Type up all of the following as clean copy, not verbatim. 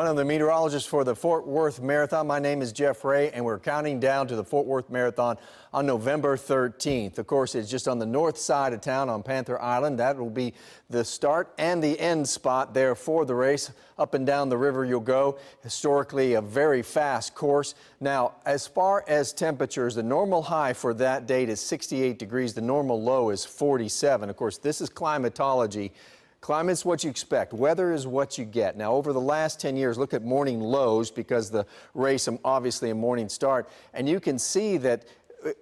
I'm the meteorologist for the Fort Worth Marathon. My name is Jeff Ray, and we're counting down to the Fort Worth Marathon on November 13th. Of course, it's just on the north side of town on Panther Island. That will be the start and the end spot there for the race. Up and down the river you'll go. Historically, a very fast course. Now, as far as temperatures, the normal high for that date is 68 degrees. The normal low is 47. Of course, this is climatology. Climate's what you expect. Weather is what you get. Now, over the last 10 years, look at morning lows because the race, obviously a morning start, and you can see that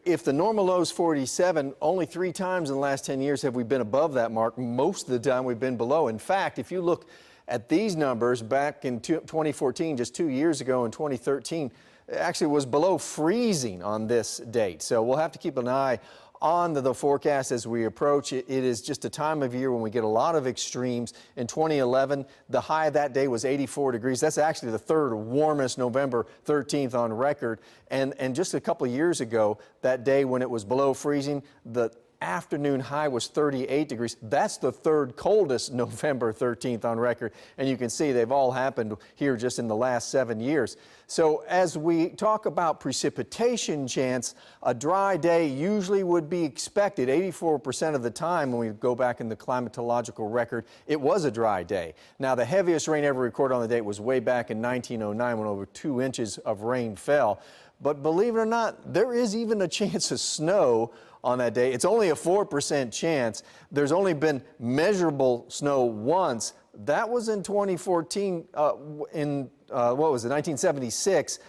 if the normal low is 47, only 3 times in the last 10 years have we been above that mark. Most of the time we've been below. In fact, if you look at these numbers back in 2014, just 2 years ago in 2013, it actually was below freezing on this date. So we'll have to keep an eye on the forecast as we approach it. It is just a time of year when we get a lot of extremes. In 2011, the high that day was 84 degrees. That's actually the third warmest November 13th on record. And just a couple of years ago, that day when it was below freezing, the afternoon high was 38 degrees. That's the third coldest November 13th on record. And you can see they've all happened here just in the last 7 years. So as we talk about precipitation chance, a dry day usually would be expected. 84% of the time when we go back in the climatological record, it was a dry day. Now, the heaviest rain ever recorded on the date was way back in 1909 when over 2 inches of rain fell. But believe it or not, there is even a chance of snow on that day. It's only a 4% chance. There's only been measurable snow once. That was in 2014, what was it, 1976.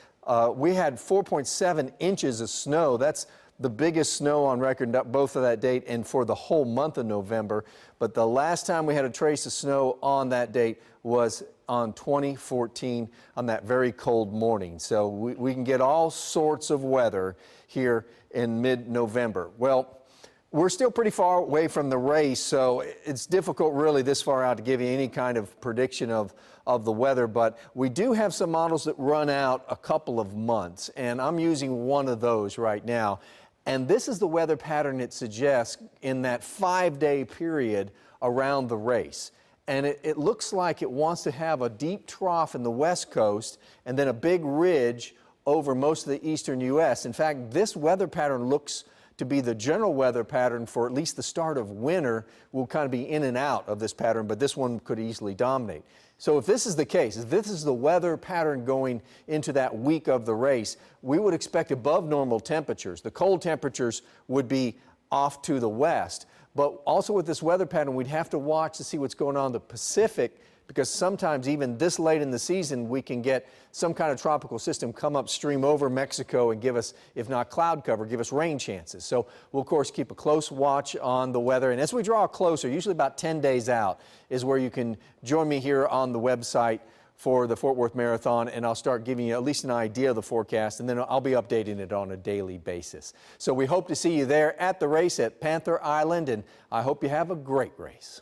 We had 4.7 inches of snow. That's the biggest snow on record, both for that date and for the whole month of November. But the last time we had a trace of snow on that date was on 2014 on that very cold morning. So we can get all sorts of weather here in mid-November. Well, we're still pretty far away from the race, so it's difficult really this far out to give you any kind of prediction of the weather, but we do have some models that run out a couple of months, and I'm using one of those right now. And this is the weather pattern it suggests in that 5-day period around the race. And it looks like it wants to have a deep trough in the west coast and then a big ridge over most of the eastern U.S. In fact, this weather pattern looks to be the general weather pattern for at least the start of winter. We'll kind of be in and out of this pattern, but this one could easily dominate. So if this is the case, if this is the weather pattern going into that week of the race, we would expect above normal temperatures. The cold temperatures would be off to the west. But also with this weather pattern, we'd have to watch to see what's going on in the Pacific, because sometimes even this late in the season, we can get some kind of tropical system come upstream over Mexico and give us, if not cloud cover, give us rain chances. So we'll, of course, keep a close watch on the weather. And as we draw closer, usually about 10 days out, is where you can join me here on the website for the Fort Worth Marathon, and I'll start giving you at least an idea of the forecast, and then I'll be updating it on a daily basis. So we hope to see you there at the race at Panther Island, and I hope you have a great race.